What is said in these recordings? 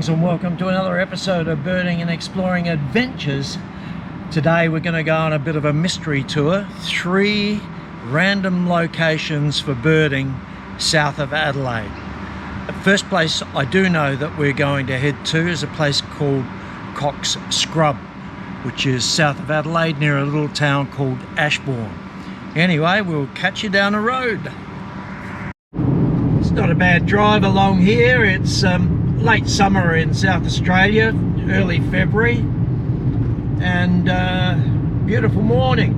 Greetings and welcome to another episode of Birding and Exploring Adventures. Today we're going to go on a bit of a mystery tour. 3 random locations for birding south of Adelaide. The first place I do know that we're going to head to is a place called Cox Scrub, which is south of Adelaide near a little town called Ashbourne. Anyway, we'll catch you down the road. It's not a bad drive along here. It's late summer in South Australia, early February, and beautiful morning.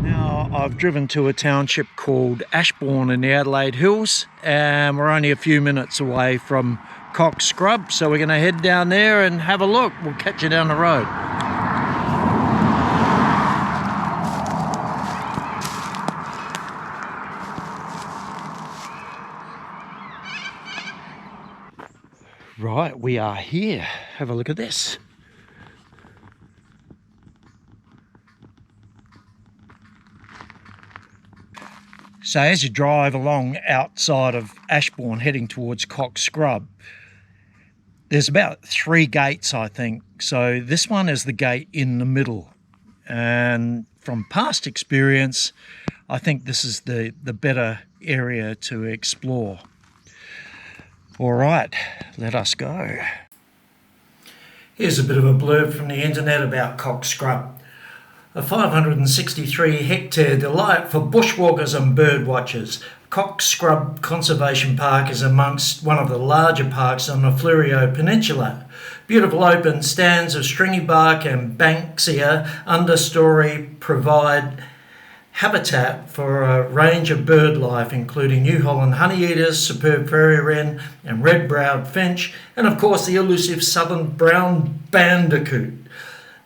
Now I've driven to a township called Ashbourne in the Adelaide Hills, and we're only a few minutes away from Cox Scrub, so we're going to head down there and have a look. We'll catch you down the road. Right, we are here. Have a look at this. So as you drive along outside of Ashbourne heading towards Cox Scrub, there's about 3 gates, I think. So this one is the gate in the middle. And from past experience, I think this is the better area to explore. All right, let us go. Here's a bit of a blurb from the internet about Cox Scrub. A 563 hectare delight for bushwalkers and bird watchers. Cox Scrub Conservation Park is amongst one of the larger parks on the Fleurieu Peninsula. Beautiful open stands of stringy bark and banksia understory provide habitat for a range of bird life, including New Holland honeyeaters, superb prairie wren and red-browed finch, and of course the elusive southern brown bandicoot.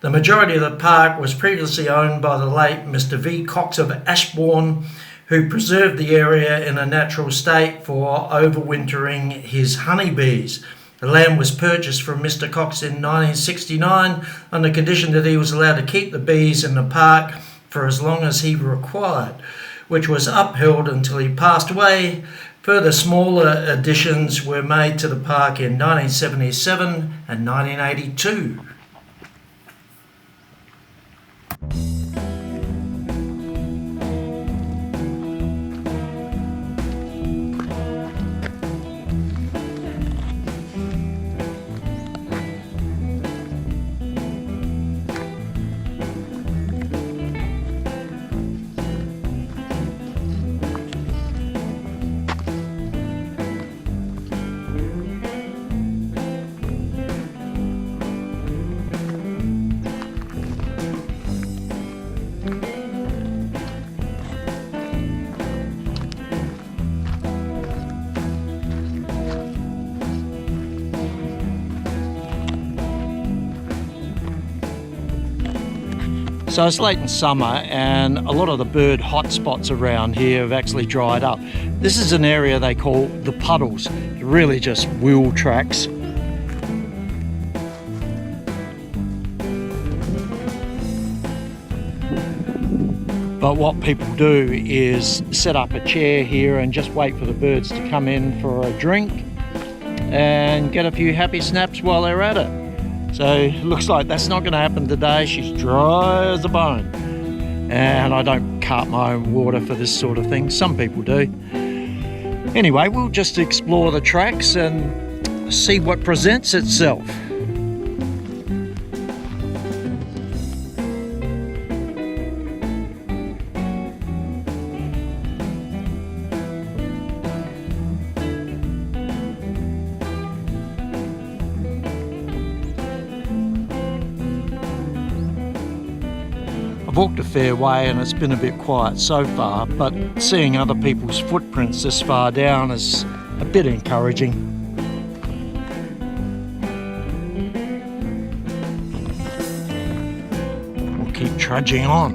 The majority of the park was previously owned by the late Mr. V. Cox of Ashbourne, who preserved the area in a natural state for overwintering his honeybees. The land was purchased from Mr. Cox in 1969 on the condition that he was allowed to keep the bees in the park for as long as he required, which was upheld until he passed away. Further smaller additions were made to the park in 1977 and 1982. So it's late in summer and a lot of the bird hotspots around here have actually dried up. This is an area they call the puddles, really just wheel tracks. But what people do is set up a chair here and just wait for the birds to come in for a drink and get a few happy snaps while they're at it. So it looks like that's not going to happen today. She's dry as a bone. And I don't cart my own water for this sort of thing. Some people do. Anyway, we'll just explore the tracks and see what presents itself. I've walked a fair way and it's been a bit quiet so far, but seeing other people's footprints this far down is a bit encouraging. We'll keep trudging on.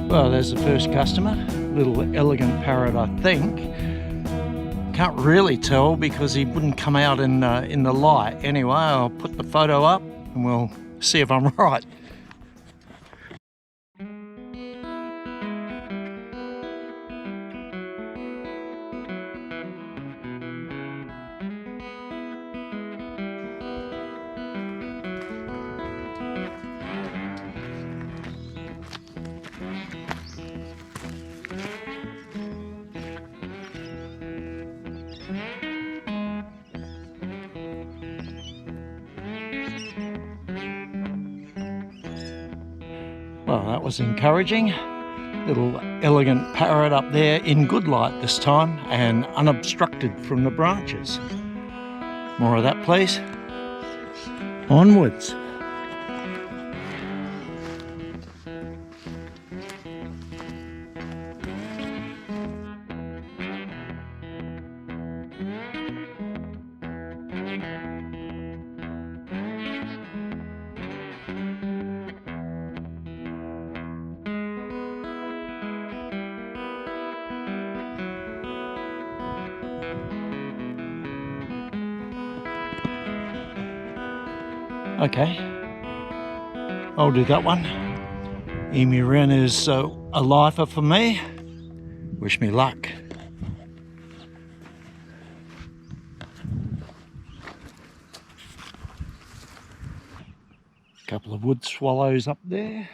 Well, there's the first customer, little elegant parrot, I think. Can't really tell because he wouldn't come out in the light. Anyway, I'll put the photo up and we'll see if I'm right. Well, that was encouraging. Little elegant parrot up there in good light this time and unobstructed from the branches. More of that, please. Onwards. Okay, I'll do that one. Emu wren is a lifer for me. Wish me luck. Couple of wood swallows up there.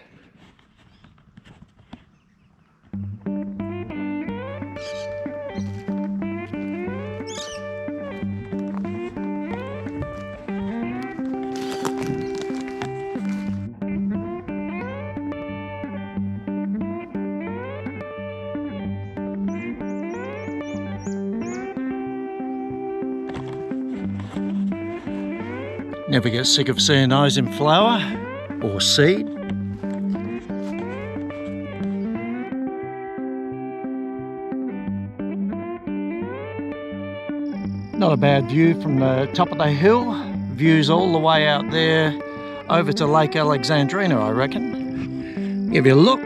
Never get sick of seeing those in flower or seed. Not a bad view from the top of the hill. Views all the way out there over to Lake Alexandrina, I reckon. Give you a look.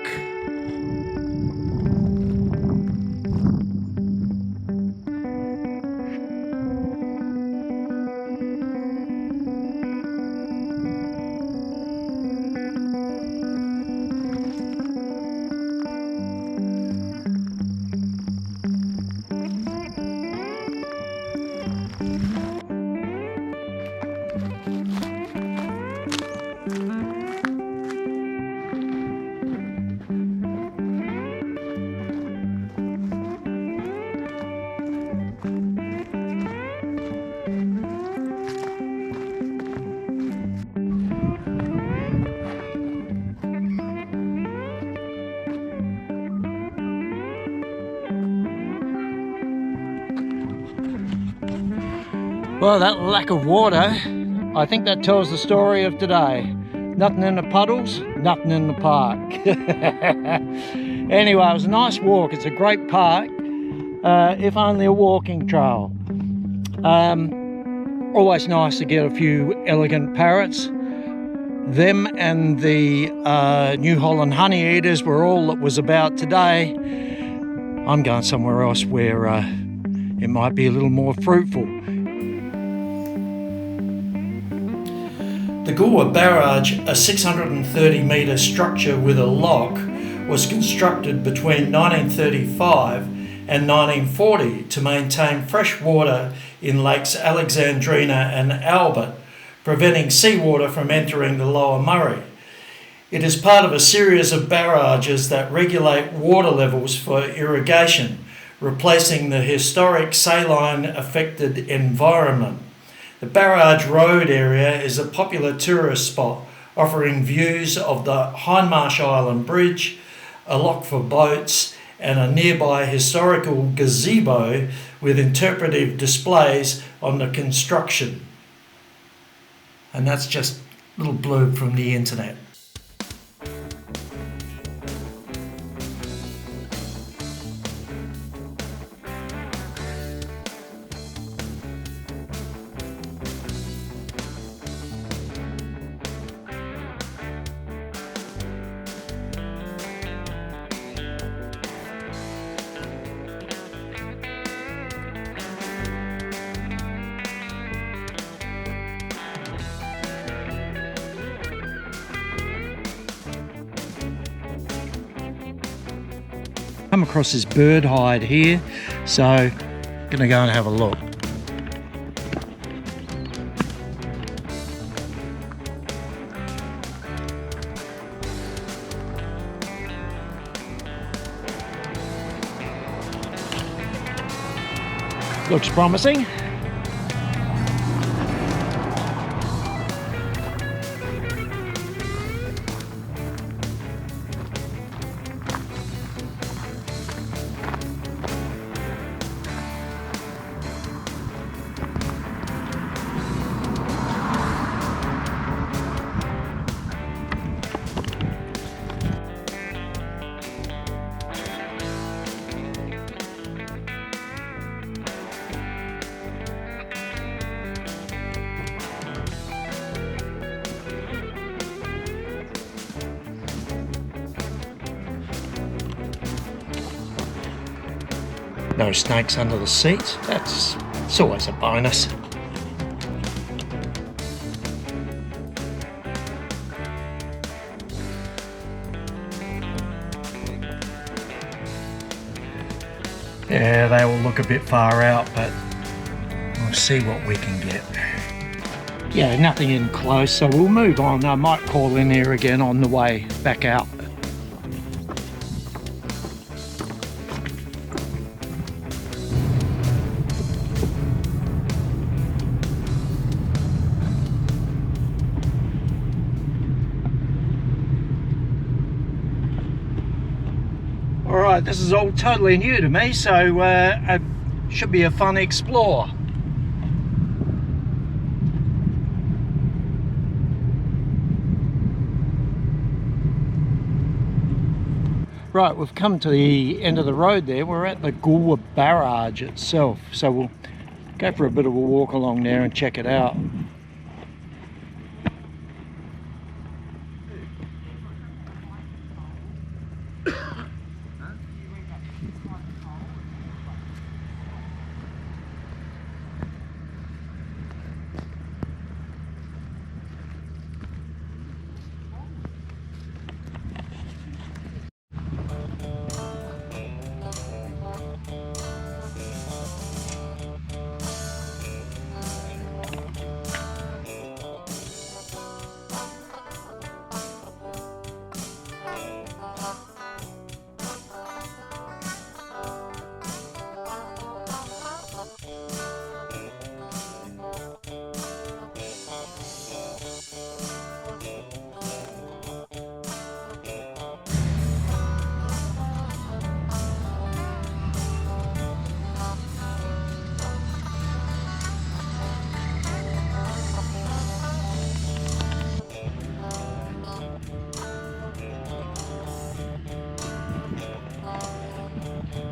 Well, that lack of water, I think that tells the story of today. Nothing in the puddles, nothing in the park. Anyway, it was a nice walk. It's a great park, if only a walking trail. Always nice to get a few elegant parrots. Them and the New Holland honeyeaters were all that was about today. I'm going somewhere else where it might be a little more fruitful. The Goolwa Barrage, a 630 metre structure with a lock, was constructed between 1935 and 1940 to maintain fresh water in Lakes Alexandrina and Albert, preventing seawater from entering the Lower Murray. It is part of a series of barrages that regulate water levels for irrigation, replacing the historic saline-affected environment. The Barrage Road area is a popular tourist spot, offering views of the Hindmarsh Island Bridge, a lock for boats, and a nearby historical gazebo with interpretive displays on the construction. And that's just a little blurb from the internet. come across this bird hide here, so gonna go and have a look. Looks promising. No snakes under the seat. It's always a bonus. Yeah, they all look a bit far out, but we'll see what we can get. Yeah, nothing in close, so we'll move on. I might call in here again on the way back out. Alright, this is all totally new to me, so it should be a fun explore. Right, we've come to the end of the road there. We're at the Goolwa Barrage itself, so we'll go for a bit of a walk along there and check it out.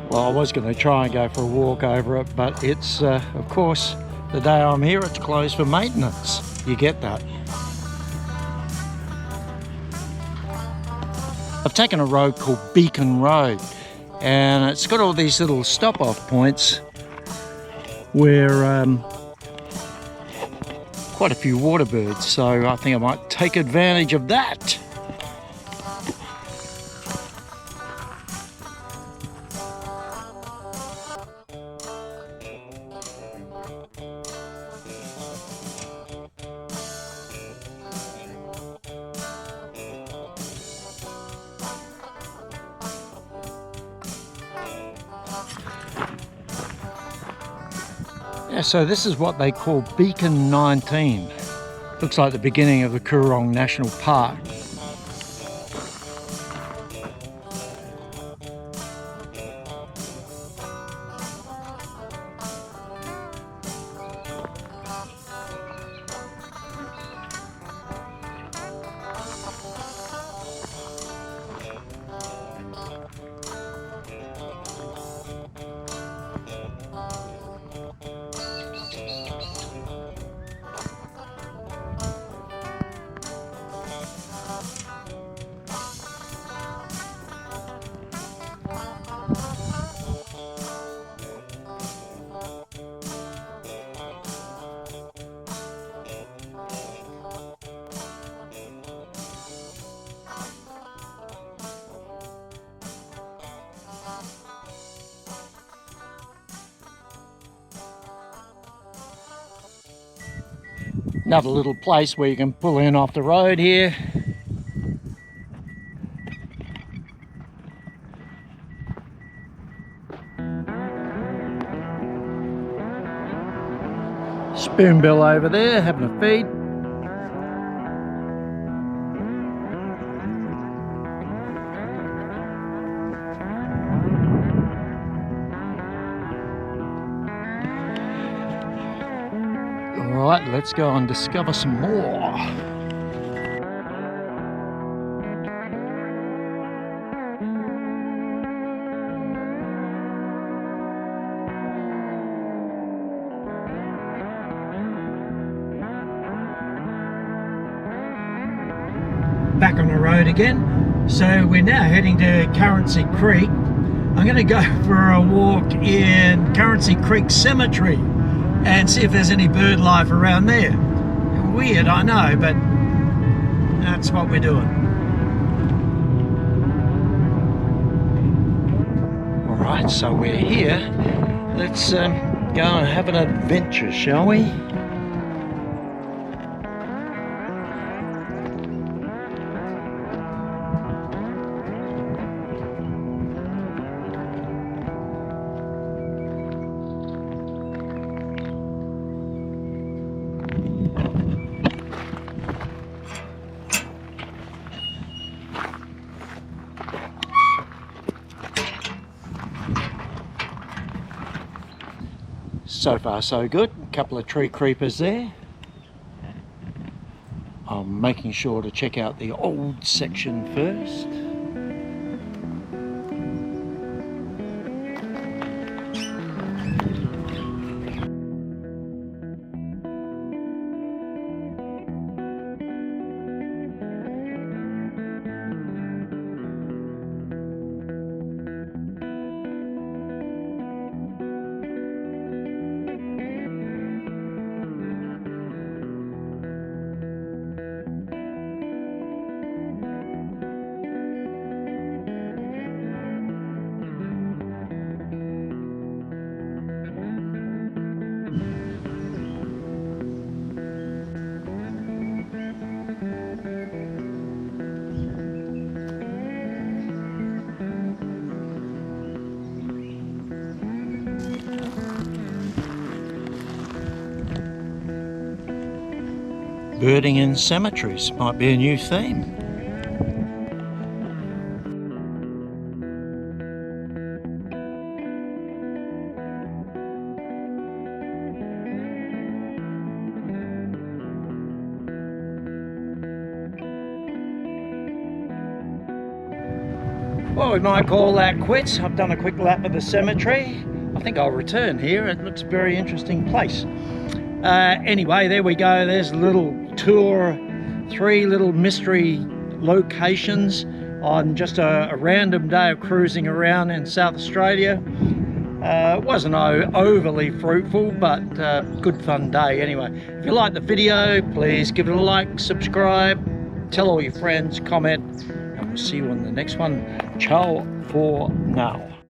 Well, I was going to try and go for a walk over it, but it's, of course, the day I'm here, it's closed for maintenance. You get that. I've taken a road called Beacon Road, and it's got all these little stop-off points where quite a few water birds, so I think I might take advantage of that. Yeah, so this is what they call Beacon 19. Looks like the beginning of the Coorong National Park. Another little place where you can pull in off the road here. Spoonbill over there having a feed. Alright, let's go and discover some more. Back on the road again. So we're now heading to Currency Creek. I'm going to go for a walk in Currency Creek Cemetery and see if there's any bird life around there. Weird, I know, but that's what we're doing. Alright, so we're here. Let's go and have an adventure, shall we? So far so good. A couple of tree creepers there. I'm making sure to check out the old section first. Birding in cemeteries might be a new theme. Well, we might call that quits. I've done a quick lap of the cemetery. I think I'll return here. It looks a very interesting place. Anyway, there we go. There's a little tour, 3 little mystery locations on just a random day of cruising around in South Australia. It wasn't overly fruitful, but good fun day anyway. If you like the video, please give it a like, subscribe, tell all your friends, comment, and we'll see you on the next one. Ciao for now.